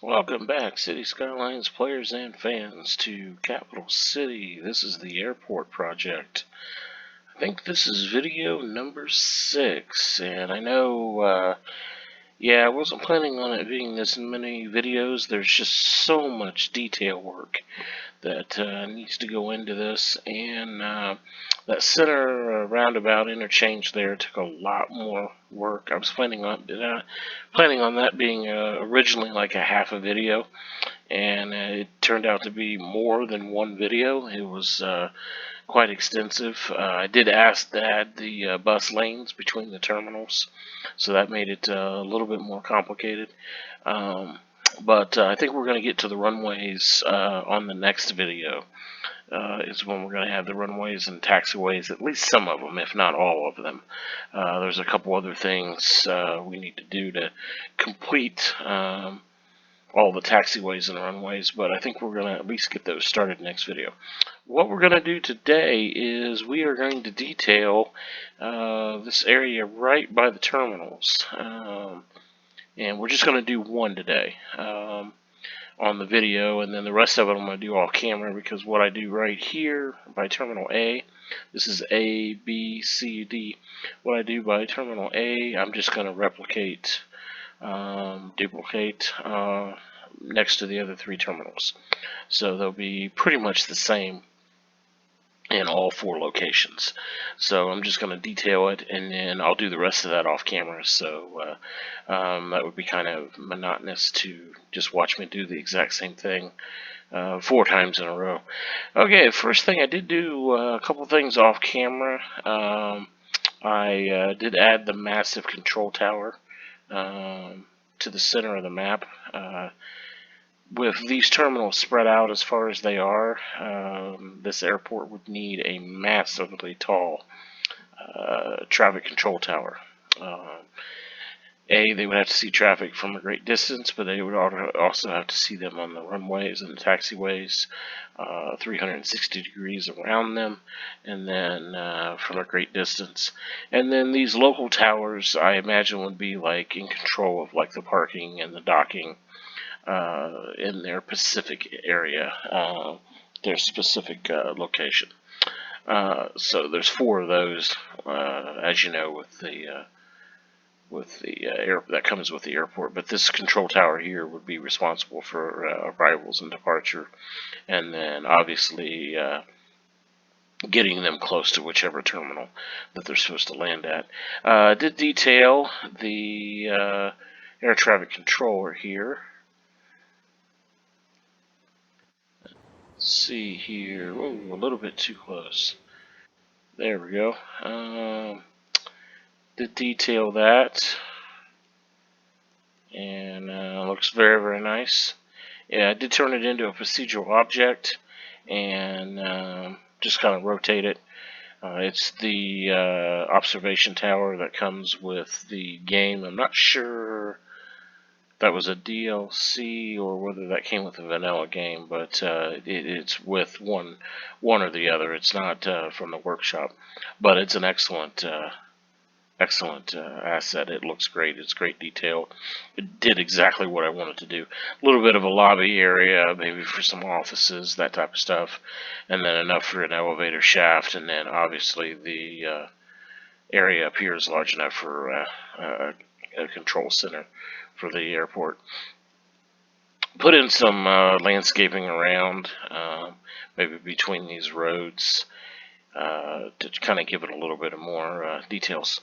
Welcome back, City Skylines players and fans, to Capital City. This is the airport project. I think this is video number 6, and I know, I wasn't planning on it being this many videos. There's just so much detail work that needs to go into this, and that center roundabout interchange there took a lot more work. I was planning on that being originally like a half a video, and it turned out to be more than one video. It was quite extensive. I did ask to add the bus lanes between the terminals, so that made it a little bit more complicated. But I think we're going to get to the runways on the next video. Is when we're going to have the runways and taxiways, at least some of them, if not all of them. There's a couple other things we need to do to complete all the taxiways and runways, but I think we're going to at least get those started next video. What we're going to do today is we are going to detail this area right by the terminals. And we're just going to do one today on the video, and then the rest of it I'm going to do off camera, because what I do right here by Terminal A, this is A, B, C, D. What I do by Terminal A, I'm just going to replicate, duplicate next to the other 3 terminals. So they'll be pretty much the same in all 4 locations. So I'm just going to detail it, and then I'll do the rest of that off camera. So that would be kind of monotonous to just watch me do the exact same thing 4 times in a row. Okay, first thing, I did do a couple things off camera. I did add the massive control tower to the center of the map. With these terminals spread out as far as they are, this airport would need a massively tall traffic control tower. They would have to see traffic from a great distance, but they would also have to see them on the runways and the taxiways, 360 degrees around them, and then from a great distance. And then these local towers, I imagine, would be like in control of like the parking and the docking in their Pacific area, their specific location. So there's 4 of those, as you know, with the air that comes with the airport. But this control tower here would be responsible for arrivals and departure, and then obviously getting them close to whichever terminal that they're supposed to land at. Did detail the air traffic controller here. See here. Ooh, a little bit too close. There we go. Did detail that, and looks very, very nice. Yeah, I did turn it into a procedural object, and just kind of rotate it. It's the observation tower that comes with the game. I'm not sure that was a DLC or whether that came with a vanilla game, but it's with one or the other. It's not from the workshop, but it's an excellent asset. It looks great. It's great detail. It did exactly what I wanted to do. A little bit of a lobby area, maybe for some offices, that type of stuff, and then enough for an elevator shaft, and then obviously the area up here is large enough for a control center for the airport. Put in some landscaping around, maybe between these roads, to kind of give it a little bit of more details.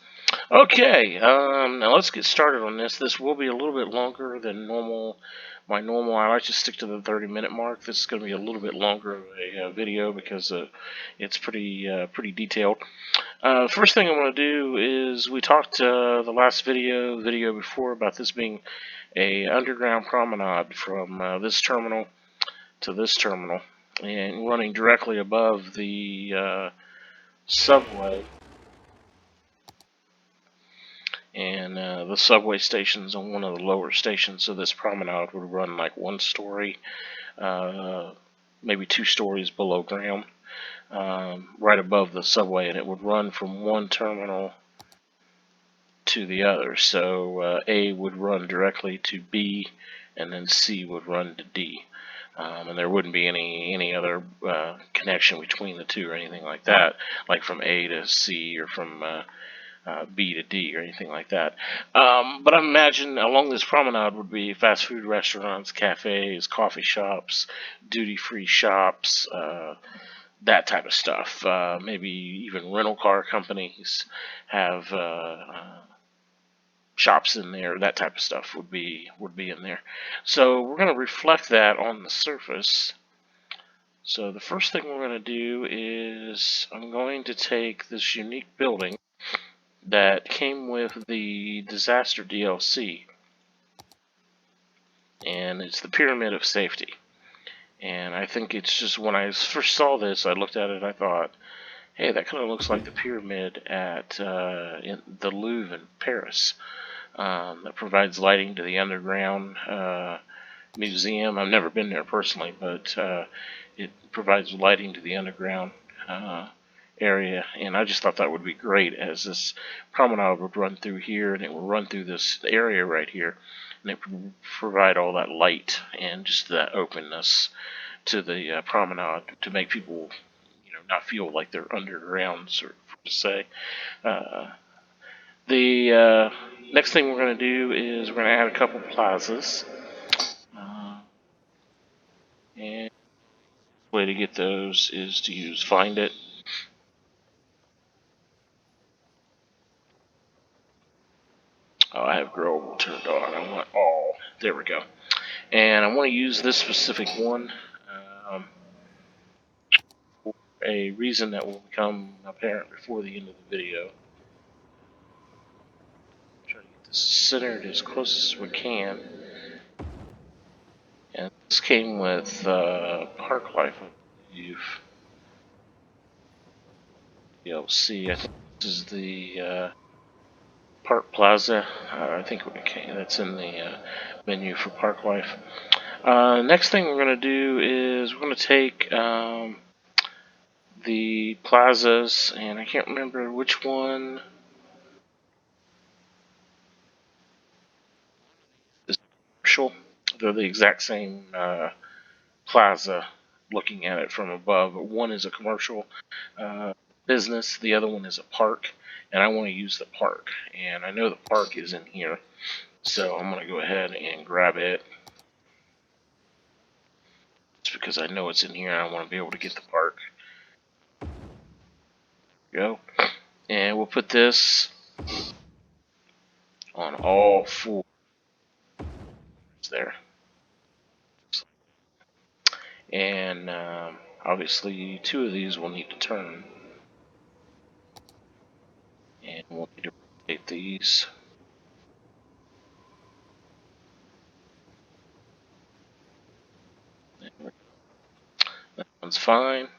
Okay, now let's get started on this. This will be a little bit longer than normal. I like to stick to the 30-minute mark. This is going to be a little bit longer of a video because it's pretty detailed. First thing I want to do is, we talked the last video before about this being a underground promenade from this terminal to this terminal, and running directly above the subway. And the subway station's on one of the lower stations, so this promenade would run like 1 story, maybe 2 stories below ground, right above the subway, and it would run from one terminal to the other. So A would run directly to B, and then C would run to D. And there wouldn't be any other connection between the two or anything like that, like from A to C or from B to D or anything like that. But I imagine along this promenade would be fast food restaurants, cafes, coffee shops, duty-free shops, that type of stuff. Maybe even rental car companies have shops in there. That type of stuff would be in there. So we're going to reflect that on the surface. So the first thing we're going to do is I'm going to take this unique building that came with the Disaster DLC, and it's the Pyramid of Safety. And I think it's just, when I first saw this, I looked at it and I thought, hey, that kind of looks like the pyramid at in the Louvre in Paris. That provides lighting to the underground museum. I've never been there personally, but it provides lighting to the underground area, and I just thought that would be great, as this promenade would run through here, and it would run through this area right here, and it would provide all that light and just that openness to the promenade to make people, not feel like they're underground, sort of to say. The next thing we're going to do is we're going to add a couple plazas, and the way to get those is to use Find It. Oh, I have Growable turned on. I want all. There we go. And I want to use this specific one for a reason that will become apparent before the end of the video. Try to get this centered as close as we can. And this came with Park Life, I believe. DLC. I think this is the Park Plaza. I think that's in the menu for Park Life. Next thing we're going to do is we're going to take the plazas, and I can't remember which one is commercial. They're the exact same plaza looking at it from above, but one is a commercial business, the other one is a park, and I want to use the park, and I know the park is in here, so I'm going to go ahead and grab it just because I know it's in here and I want to be able to get the park. Go. And we'll put this on all four there. And obviously two of these will need to turn. And we'll need to rotate these. That one's fine.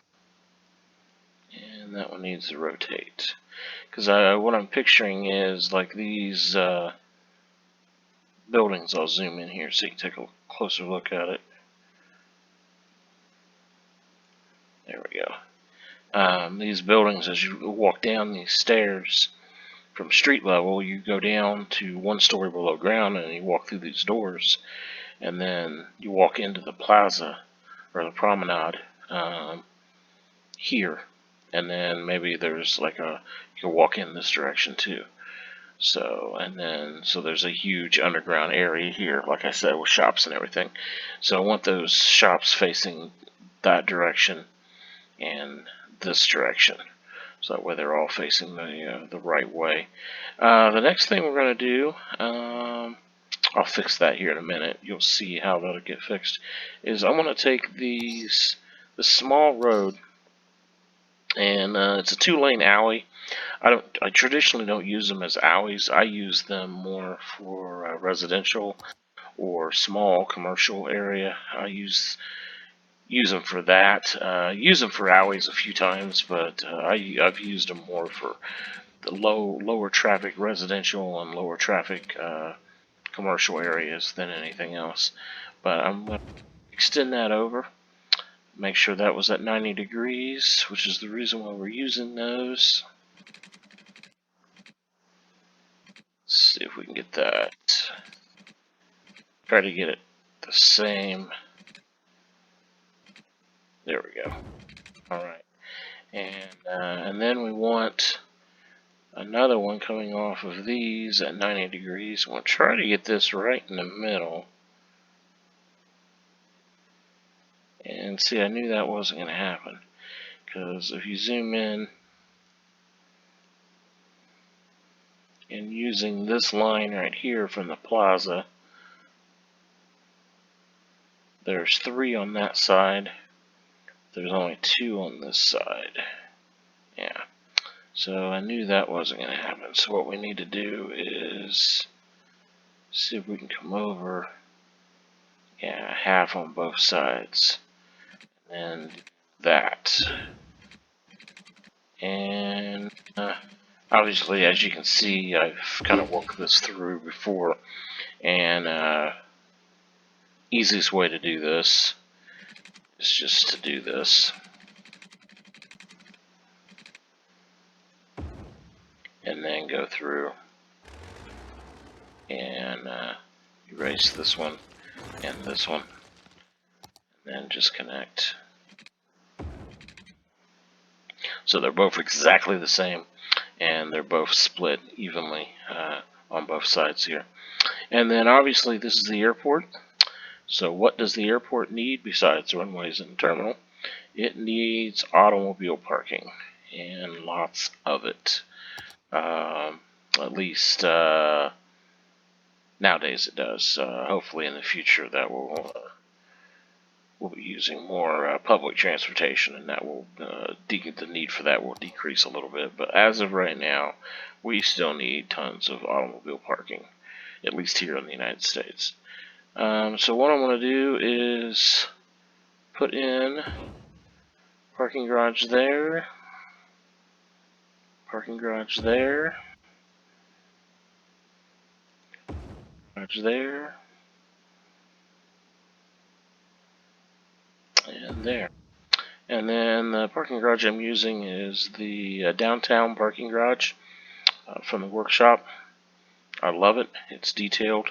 And that one needs to rotate. Because what I'm picturing is like these buildings. I'll zoom in here so you can take a closer look at it. There we go. These buildings, as you walk down these stairs from street level, you go down to 1 story below ground and you walk through these doors, and then you walk into the plaza or the promenade here, and then maybe there's like you can walk in this direction too. So there's a huge underground area here, like I said, with shops and everything. So I want those shops facing that direction and this direction, so that way they're all facing the right way. The next thing we're going to do, I'll fix that here in a minute. You'll see how that'll get fixed. Is I'm going to take the small road, and it's a 2-lane alley. I traditionally don't use them as alleys. I use them more for residential or small commercial area. I use them for that. Use them for alleys a few times, but I've used them more for the lower traffic residential and lower traffic commercial areas than anything else. But I'm going to extend that over. Make sure that was at 90 degrees, which is the reason why we're using those. that. Try to get it the same. There we go. Alright. And then we want another one coming off of these at 90 degrees. We'll try to get this right in the middle. And see, I knew that wasn't going to happen. Because if you zoom in, and using this line right here from the plaza, there's 3 on that side. There's only 2 on this side. Yeah. So I knew that wasn't going to happen. So what we need to do is see if we can come over. Yeah, half on both sides. And that. And obviously, as you can see, I've kind of worked this through before. And easiest way to do this is just to do this. And then go through and erase this one and this one. And then just connect. So they're both exactly the same, and they're both split evenly on both sides here. And then obviously this is the airport. So what does the airport need besides runways and terminal? It needs automobile parking, and lots of it. At least nowadays it does. Hopefully in the future that will we'll be using more public transportation, and that will the need for that will decrease a little bit. But as of right now, we still need tons of automobile parking, at least here in the United States. So what I'm going to do is put in parking garage there, parking garage there, garage there, and there. And then the parking garage I'm using is the downtown parking garage from the workshop. I love it. It's detailed.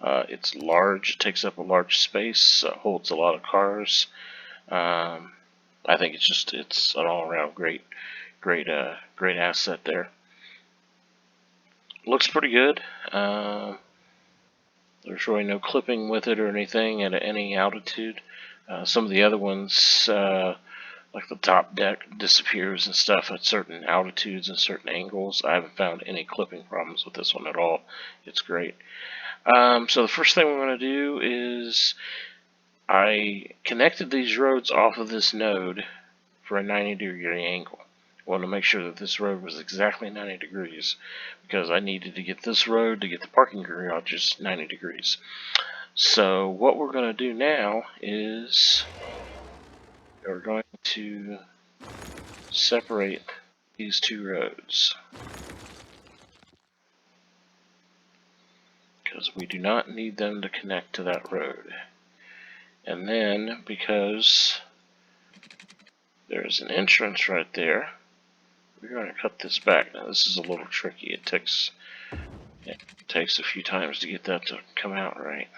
It's large. It takes up a large space. Holds a lot of cars. I think it's an all-around great asset there. Looks pretty good. There's really no clipping with it or anything at any altitude. Some of the other ones, like the top deck, disappears and stuff at certain altitudes and certain angles. I haven't found any clipping problems with this one at all. It's great. So the first thing we're going to do is I connected these roads off of this node for a 90-degree angle. I wanted to make sure that this road was exactly 90 degrees because I needed to get this road to get the parking garages 90 degrees. So what we're going to do now is we're going to separate these 2 roads because we do not need them to connect to that road. And then because there's an entrance right there, we're going to cut this back. Now this is a little tricky. It takes a few times to get that to come out right.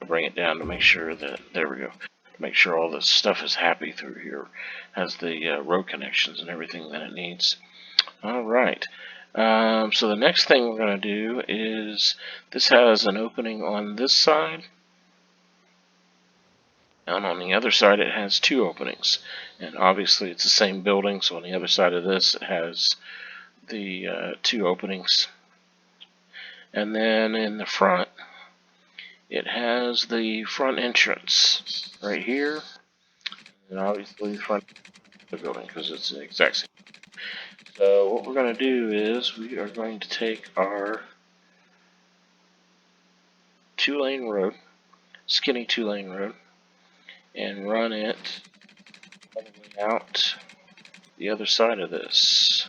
Bring it down to make sure that, there we go, make sure all this stuff is happy through here, has the road connections and everything that it needs. Alright, so the next thing we're going to do is, this has an opening on this side, and on the other side it has 2 openings, and obviously it's the same building, so on the other side of this it has the 2 openings, and then in the front it has the front entrance right here, and obviously the front of the building because it's the exact same. So what we're going to do is we are going to take our 2-lane road, skinny 2-lane road, and run it all the way out the other side of this.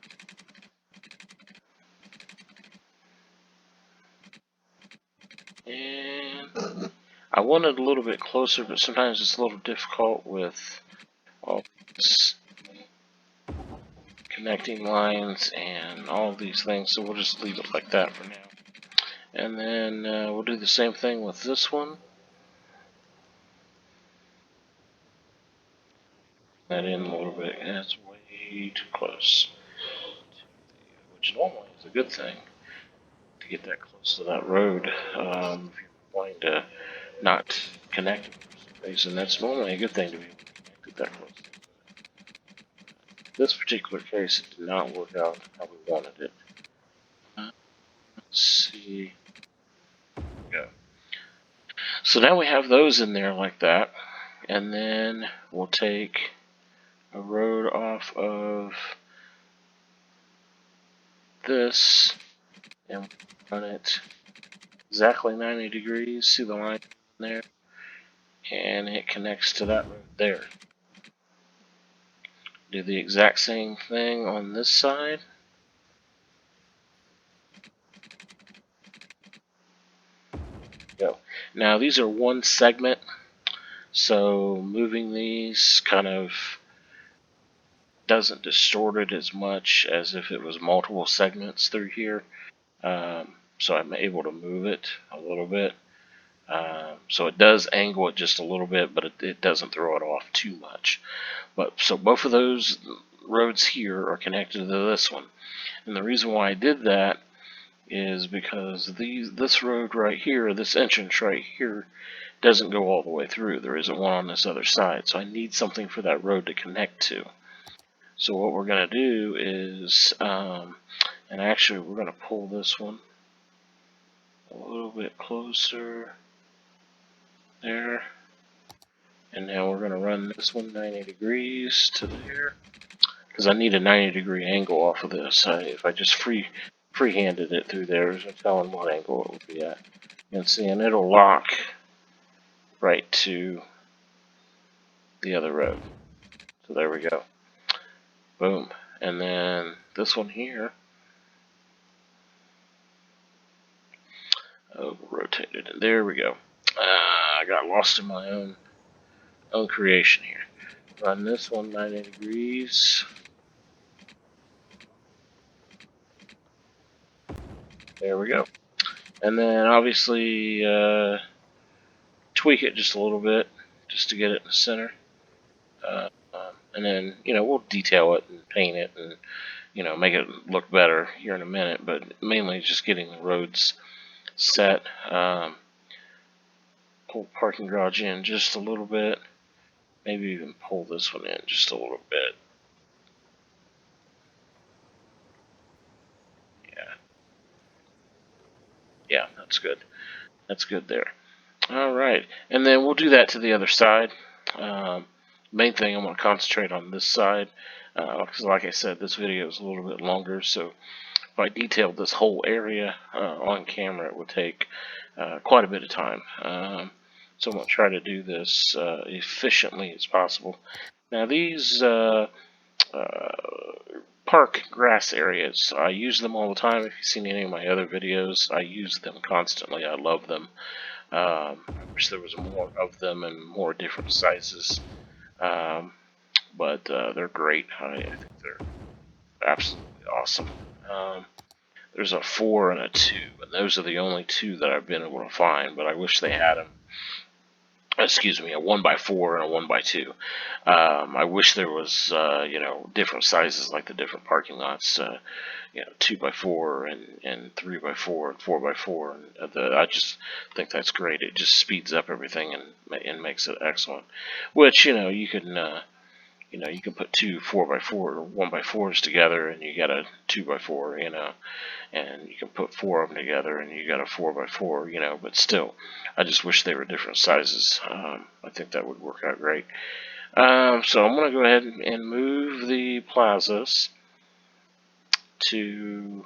And I want it a little bit closer, but sometimes it's a little difficult with all this connecting lines and all of these things, so we'll just leave it like that for now. And then we'll do the same thing with this one. That in a little bit, and that's way too close. Which normally is a good thing to get that close to that road. If you're wanting to not connect it for some reason, that's normally a good thing to be able to connect it that close. In this particular case, it did not work out how we wanted it. Let's see. Go. So now we have those in there like that, and then we'll take a road off of this and run it exactly 90 degrees. See the line there? And it connects to that road there. Do the exact same thing on this side. Go. Now these are one segment, so moving these kind of doesn't distort it as much as if it was multiple segments through here. So I'm able to move it a little bit. So it does angle it just a little bit, but it doesn't throw it off too much. But so both of those roads here are connected to this one, and the reason why I did that is because this road right here, this entrance right here, doesn't go all the way through. There isn't one on this other side, so I need something for that road to connect to. So what we're going to do is, and actually we're going to pull this one a little bit closer there, and now we're going to run this one 90 degrees to there, because I need a 90-degree angle off of this. If I just freehanded it through there, there's no telling what angle it would be at. And see, and it'll lock right to the other road. So there we go. Boom. And then this one here, rotated it. There we go. I got lost in my own creation here. Run this one 90 degrees. There we go. And then obviously tweak it just a little bit, just to get it in the center. And then, we'll detail it and paint it and, make it look better here in a minute. But mainly just getting the roads set. Pull parking garage in just a little bit. Maybe even pull this one in just a little bit. Yeah, that's good. That's good there. Alright, and then we'll do that to the other side. Main thing, I'm going to concentrate on this side, because like I said, this video is a little bit longer, so if I detailed this whole area on camera, it would take quite a bit of time. So I'm going to try to do this efficiently as possible. Now these park grass areas, I use them all the time. If you've seen any of my other videos, I use them constantly. I love them. I wish there was more of them and more different sizes, but they're great. I think they're absolutely awesome. There's a 4 and a 2, and those are the only two that I've been able to find, but I wish they had them. Excuse me, a 1x4 and a 1x2. I wish there was, different sizes like the different parking lots, 2x4 and 3x4 and 4x4. And I just think that's great. It just speeds up everything and makes it excellent. Which, you can you can put two 4x4 or 1x4s together and you got a 2x4, and you can put 4 of them together and you got a 4x4, but still, I just wish they were different sizes. I think that would work out great. So I'm going to go ahead and move the plazas to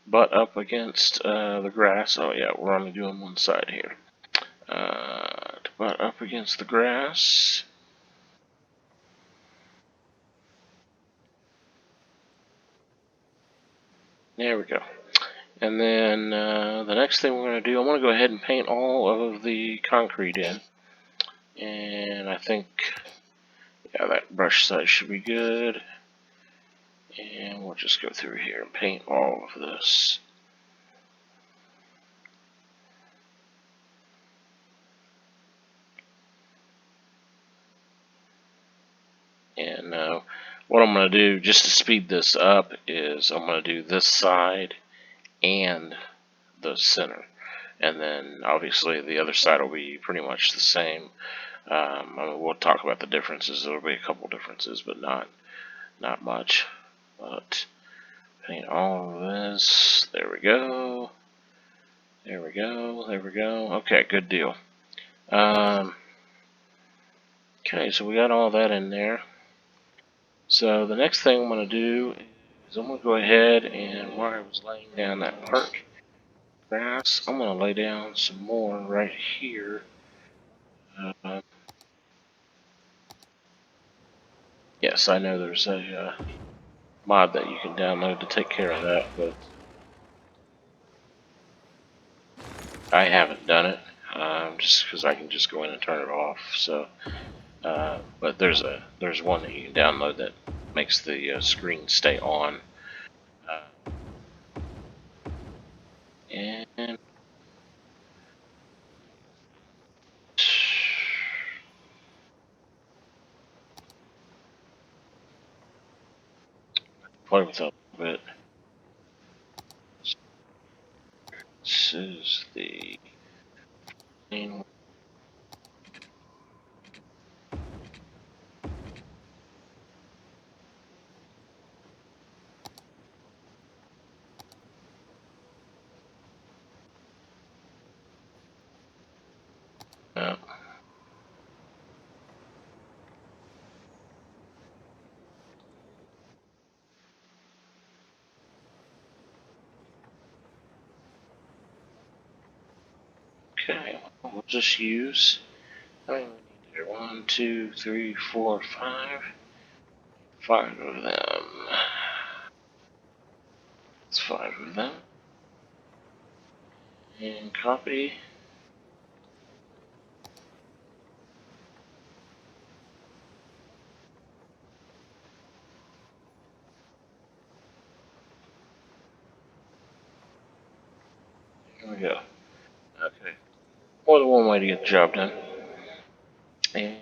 butt up against the grass. Oh yeah, we're only doing one side here. To butt up against the grass. There we go. And then the next thing we're going to do, I'm going to go ahead and paint all of the concrete in. And I think Yeah, that brush size should be good. And we'll just go through here and paint all of this. And what I'm going to do, just to speed this up, is I'm going to do this side and the center. And then, obviously, the other side will be pretty much the same. I mean, we'll talk about the differences. There will be a couple differences, but not much. But paint all of this. There we go. There we go. There we go. Okay, good deal. Okay, so we got all that in there. So the next thing I'm going to do is I'm going to go ahead and where I was laying down that park grass, I'm going to lay down some more right here. Yes, I know there's a mod that you can download to take care of that, but I haven't done it, just because I can just go in and turn it off. So, but there's one that you can download that makes the screen stay on. And play with that a little bit. This is the main one. Okay, we'll just use, I mean, we need there 1, 2, 3, 4, 5. 5 of them. It's 5 of them. And copy. Here we go. Okay. More than one way to get the job done. And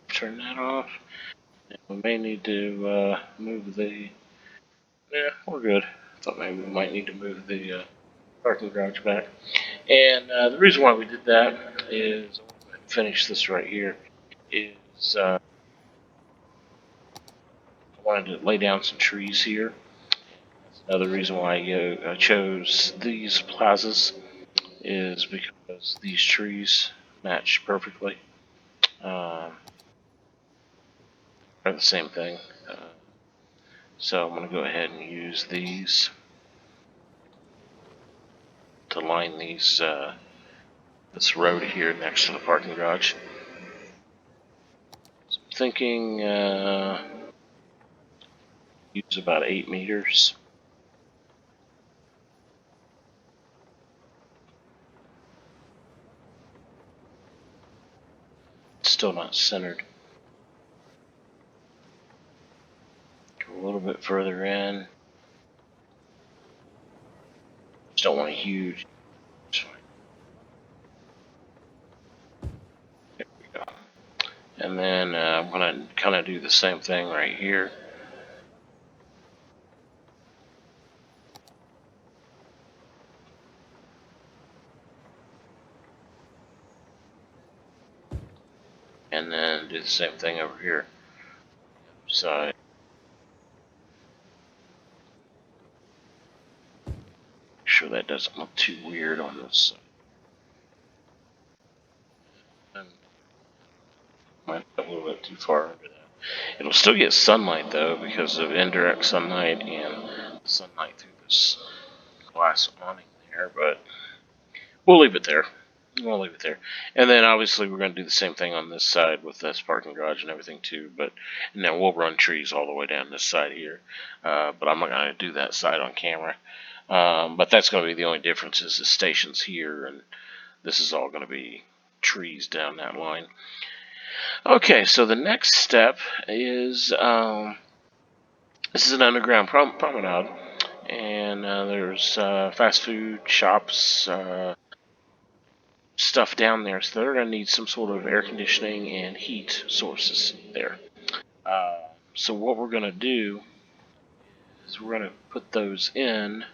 turn that off. And we may need to move the. Yeah, we're good. I thought maybe we might need to move the parking garage back. And the reason why we did that is, I'm going to finish this right here, is I wanted to lay down some trees here. That's another reason why I chose these plazas, is because these trees match perfectly. Are the same thing. So I'm going to go ahead and use these to line these this road here next to the parking garage. So I'm thinking use about 8 meters. It's still not centered. Go a little bit further in. Just don't want a huge. There we go. And then I'm going to kind of do the same thing right here. And then do the same thing over here. Side. Make sure that doesn't look too weird on this side. Might be a little bit too far under that. It'll still get sunlight though, because of indirect sunlight and sunlight through this glass awning there, but we'll leave it there. We'll leave it there. And then obviously we're going to do the same thing on this side with this parking garage and everything too, and then we'll run trees all the way down this side here. But I'm not going to do that side on camera. But that's going to be the only difference, is the station's here, and this is all going to be trees down that line. Okay, so the next step is this is an underground promenade, and there's fast food shops, stuff down there, so they're going to need some sort of air conditioning and heat sources there. Uh, so what we're going to do is we're going to put those in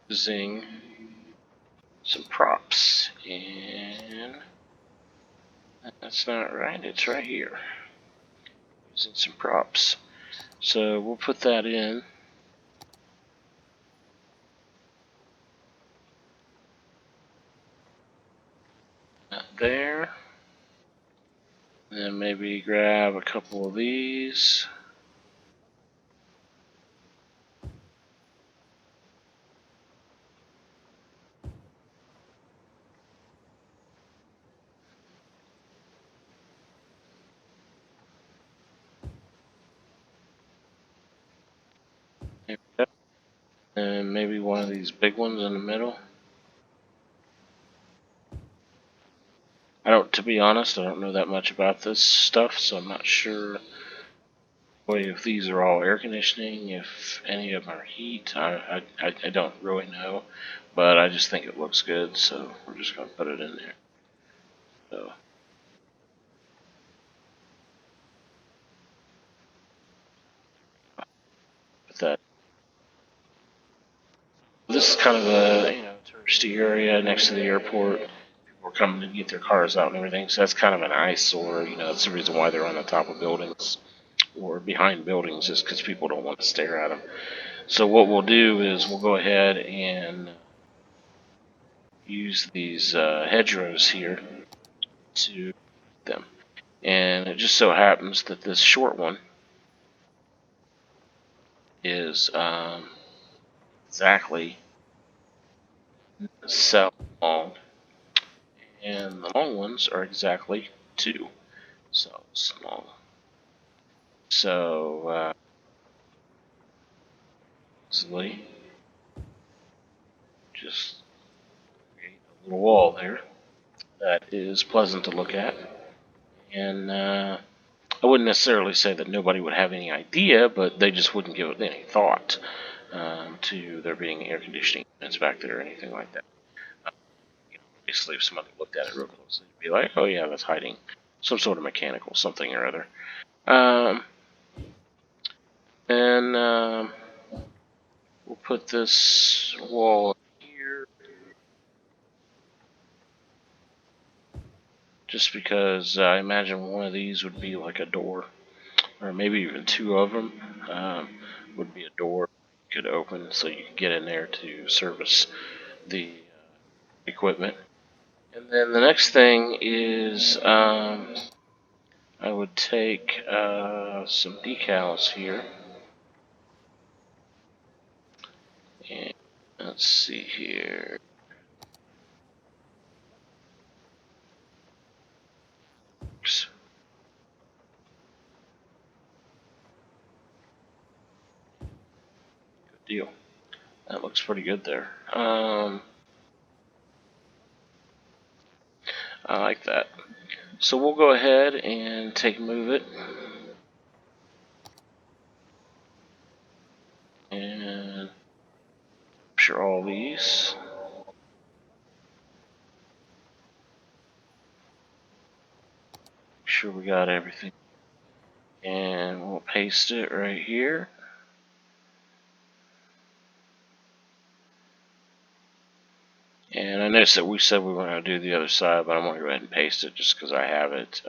using some props, and that's not right, it's right here, using some props. So we'll put that in there, then maybe grab a couple of these. And maybe one of these big ones in the middle. To be honest, I don't know that much about this stuff, so I'm not sure if these are all air conditioning, if any of them are heat. I don't really know, but I just think it looks good, so we're just going to put it in there. So, put that. This is kind of a touristy area next to the airport. People are coming to get their cars out and everything, so that's kind of an eyesore. That's the reason why they're on the top of buildings or behind buildings, just because people don't want to stare at them. So what we'll do is we'll go ahead and use these hedgerows here to them. And it just so happens that this short one is exactly so long, and the long ones are exactly 2 cells long. So easily just create a little wall there that is pleasant to look at. And I wouldn't necessarily say that nobody would have any idea, but they just wouldn't give it any thought to there being air conditioning units back there or anything like that. Basically, if somebody looked at it real closely, they'd be like, "Oh yeah, that's hiding some sort of mechanical something or other." Um, and we'll put this wall here, just because I imagine one of these would be like a door, or maybe even 2 of them would be a door you could open so you could get in there to service the equipment. And then the next thing is I would take some decals here. And let's see here. Oops. Good deal. That looks pretty good there. I like that. So we'll go ahead and move it. And capture all these. Make sure we got everything. And we'll paste it right here. And I noticed that we said we were going to do the other side, but I'm going to go ahead and paste it just because I have it.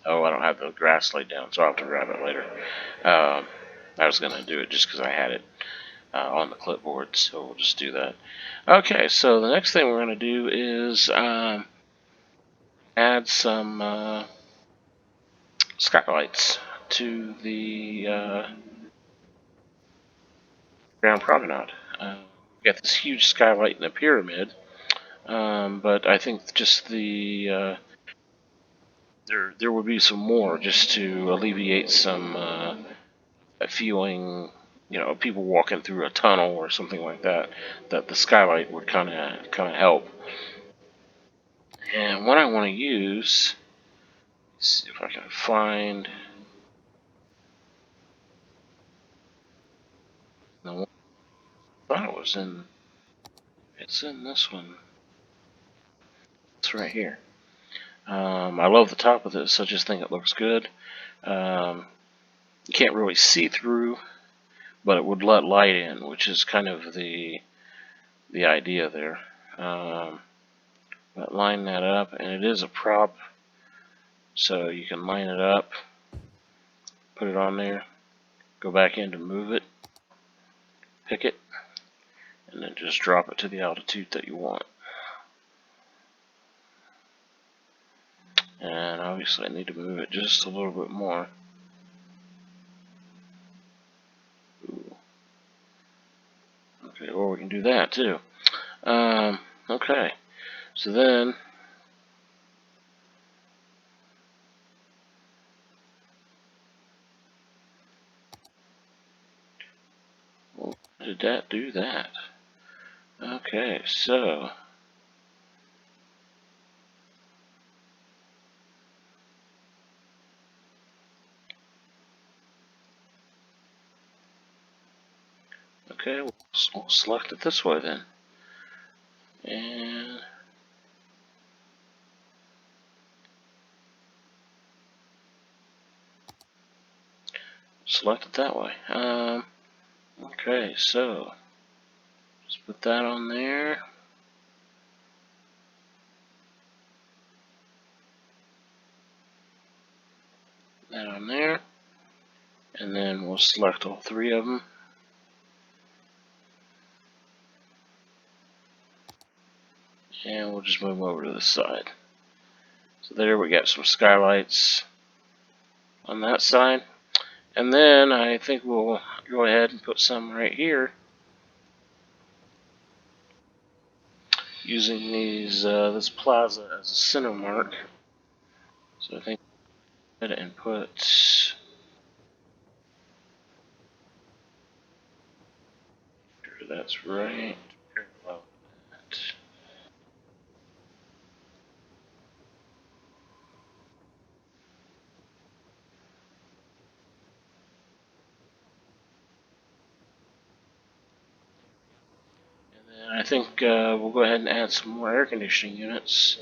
Oh, I don't have the grass laid down, so I'll have to grab it later. I was going to do it just because I had it on the clipboard, so we'll just do that. Okay, so the next thing we're going to do is add some skylights to the Grand Promenade. We got this huge skylight in the pyramid, but I think just there would be some more just to alleviate some feeling, people walking through a tunnel or something like that. That the skylight would kind of help. And what I want to use See if I can find the one I thought it was in. It's in this one. It's right here. I love the top of this. I just think it looks good. You can't really see through, but it would let light in, which is kind of the idea there. But line that up, and it is a prop, so you can line it up, put it on there, go back in to move it, pick it, and then just drop it to the altitude that you want. And obviously I need to move it just a little bit more. Ooh. Okay, or we can do that too. Okay, so then well, did that do that? Okay, so okay, we'll select it this way then. And select it that way. Okay, so just put that on there. That on there. And then we'll select all three of them. And we'll just move them over to the side. So there we got some skylights on that side. And then I think we'll go ahead and put some right here using this plaza as a center mark. So I think go ahead and put, sure that's right, parallel that. And then I think we'll go ahead and add some more air conditioning units.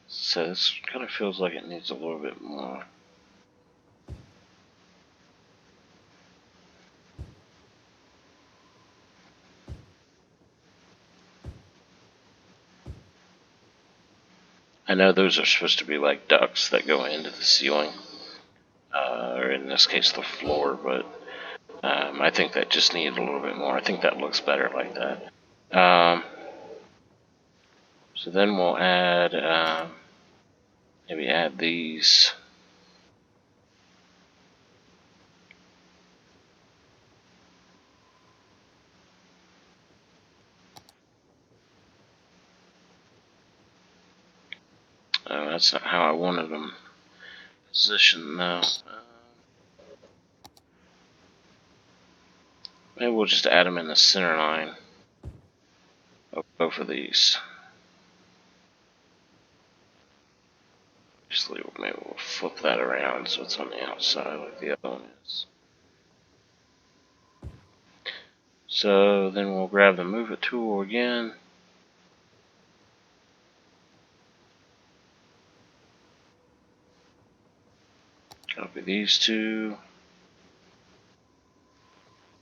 So this kind of feels like it needs a little bit more. I know those are supposed to be like ducts that go into the ceiling, or in this case the floor, but I think that just needed a little bit more. I think that looks better like that. So then we'll add, maybe add these. That's not how I wanted them positioned though. Maybe we'll just add them in the center line of both of these. Actually, maybe we'll flip that around so it's on the outside like the other one is. So then we'll grab the Move It tool again. Copy these two.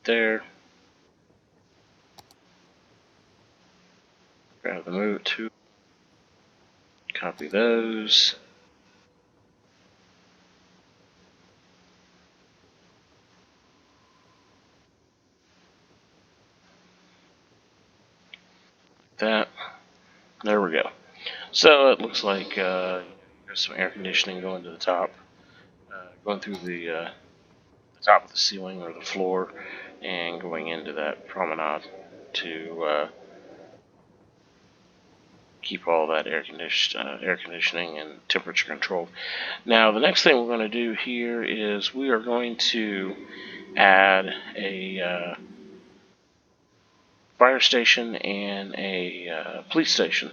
There. Grab the Move It tool. Copy those. So it looks like there's some air conditioning going to the top, going through the top of the ceiling or the floor, and going into that promenade to keep all that air conditioning and temperature controlled. Now, the next thing we're going to do here is we are going to add a fire station and a police station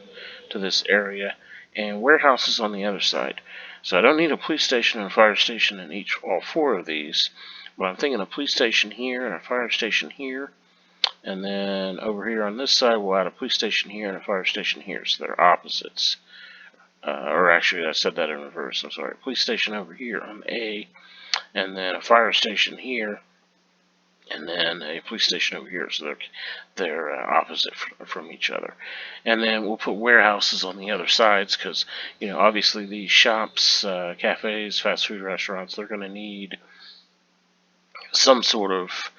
to this area, and warehouses on the other side. So I don't need a police station and a fire station in all four of these, but I'm thinking a police station here and a fire station here, and then over here on this side we'll add a police station here and a fire station here, so they're opposites. Or actually, I said that in reverse. I'm sorry. Police station over here on A, and then a fire station here, and then a police station over here. So they're opposite from each other. And then we'll put warehouses on the other sides because, obviously these shops, cafes, fast food restaurants, they're going to need some sort of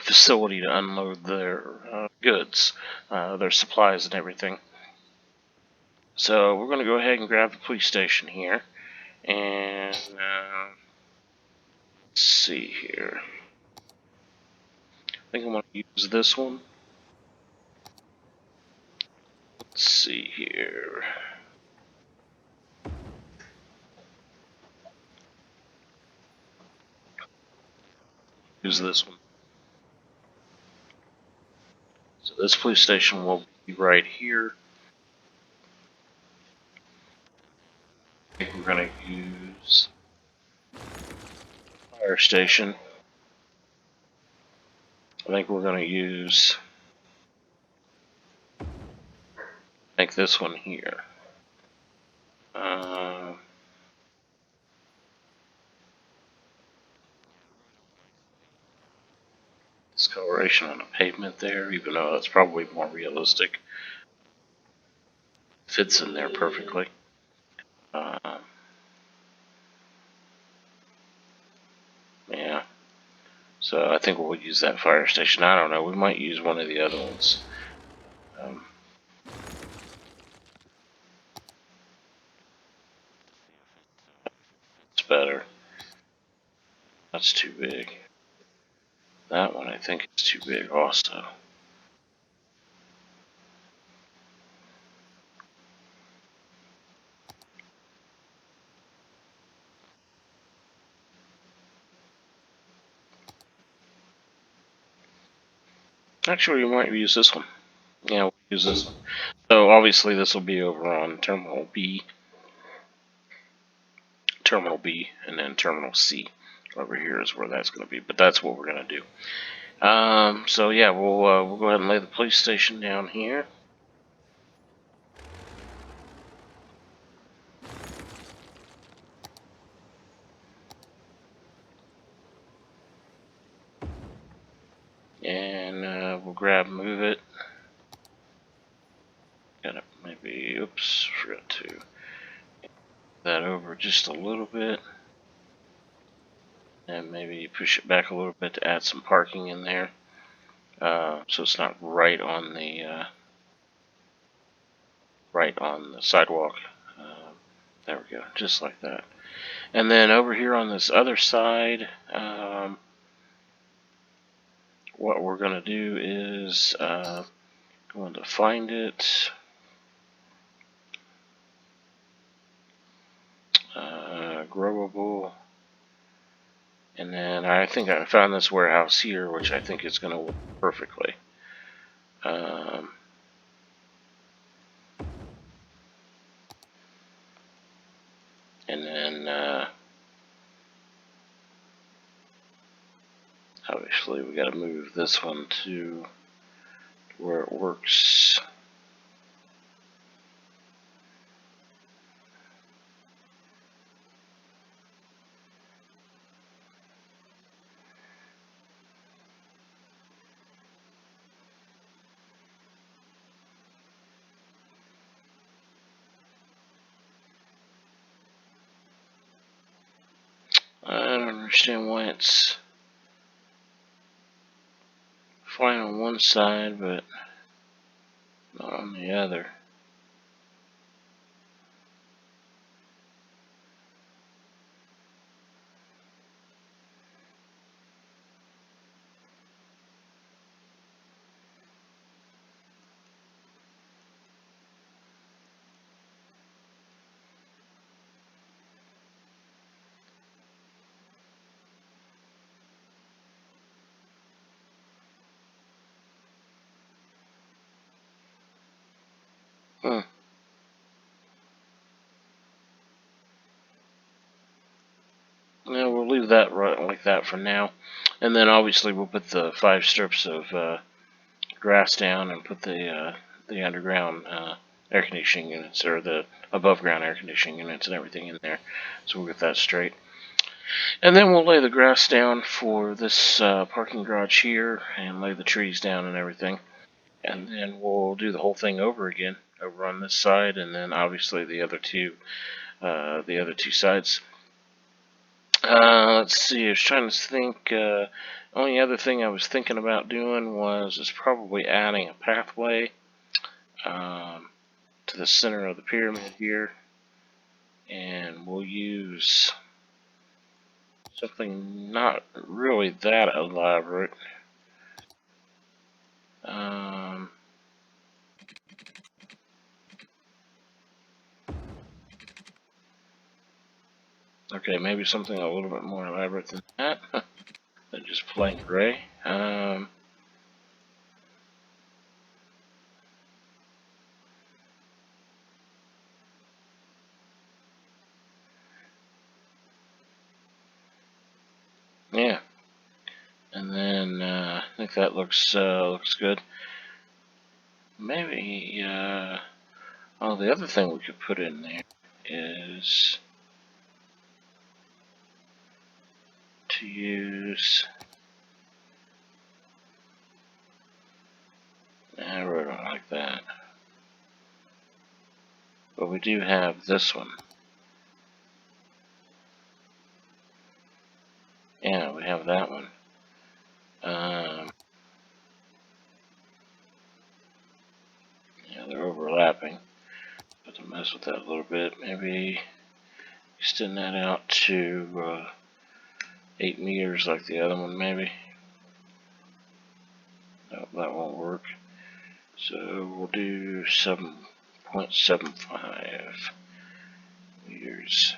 facility to unload their goods, their supplies and everything. So we're going to go ahead and grab the police station here, and let's see here. I think I'm going to use this one. Let's see here. Use this one. So this police station will be right here. I think we're going to use fire station. I think we're going to use this one here. Discoloration on a pavement there, even though that's probably more realistic. Fits in there perfectly. Yeah. So I think we'll use that fire station. I don't know. We might use one of the other ones. It's better. That's too big. That one I think is too big also. Actually, we might use this one. Yeah, we'll use this one. So obviously this will be over on Terminal B, and then Terminal C. Over here is where that's going to be, but that's what we're going to do. So yeah, we'll go ahead and lay the police station down here. And we'll move it. Gotta maybe, oops, forgot to that over just a little bit. And maybe push it back a little bit to add some parking in there. So it's not right on the sidewalk. There we go, just like that. And then over here on this other side, what we're going to do is going to find it. Growable. And then I think I found this warehouse here, which I think is going to work perfectly. And then obviously we got to move this one to where it works. I don't understand why it's fine on one side, but not on the other. Hmm. Yeah, we'll leave that right like that for now, and then obviously we'll put the 5 strips of grass down and put the underground air conditioning units, or the above ground air conditioning units and everything in there. So we'll get that straight. And then we'll lay the grass down for this parking garage here, and lay the trees down and everything. And then we'll do the whole thing over again, over on this side, and then obviously the other two sides. Let's see. I was trying to think. Only other thing I was thinking about doing is probably adding a pathway to the center of the pyramid here, and we'll use something not really that elaborate. Okay, maybe something a little bit more elaborate than that, than just plain gray. Yeah, and then I think that looks good. Maybe the other thing we could put in there is to use. I really don't like that, but we do have this one. Yeah, we have that one. Yeah, they're overlapping. But to mess with that a little bit, maybe extend that out to 8 meters like the other one, maybe. No, that won't work. So we'll do 7.75 meters.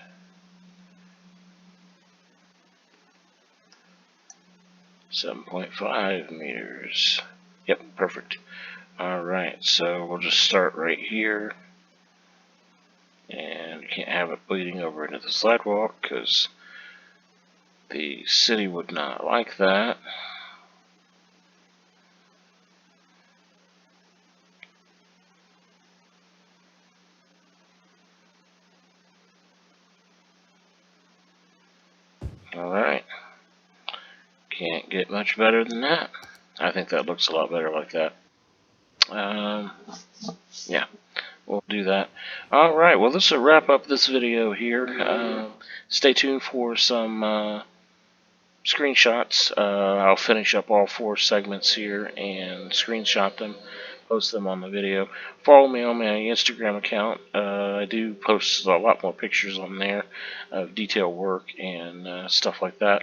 7.5 meters. Yep, perfect. Alright, so we'll just start right here. And you can't have it bleeding over into the sidewalk because the city would not like that. Alright. Can't get much better than that. I think that looks a lot better like that. Yeah, we'll do that. Alright, well, this will wrap up this video here. Stay tuned for some screenshots. I'll finish up all 4 segments here and screenshot them, post them on the video. Follow me on my Instagram account. I do post a lot more pictures on there of detail work and stuff like that.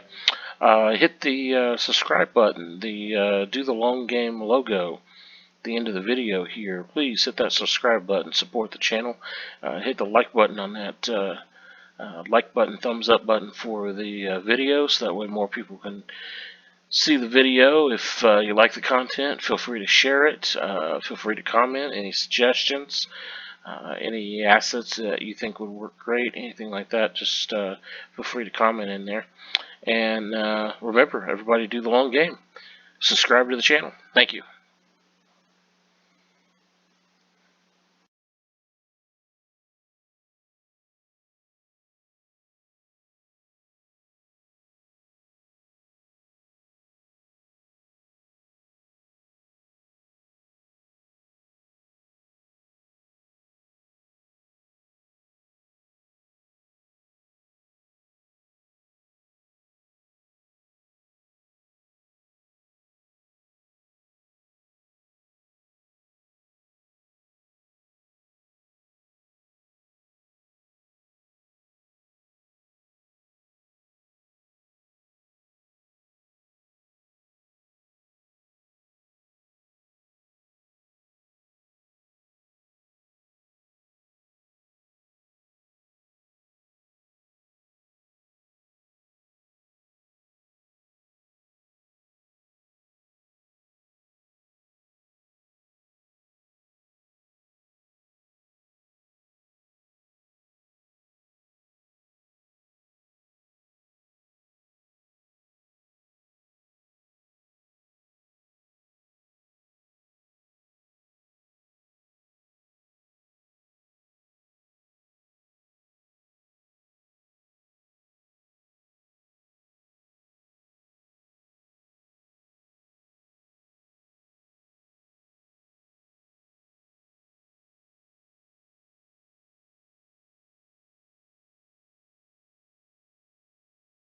Hit the subscribe button, do the long game logo, the end of the video here. Please hit that subscribe button, support the channel. Hit the like button on that, like button, thumbs up button for the video, so that way more people can see the video. If you like the content, feel free to share it. Feel free to comment any suggestions, any assets that you think would work great, anything like that. Just feel free to comment in there. And remember, everybody do the long game. Subscribe to the channel. Thank you.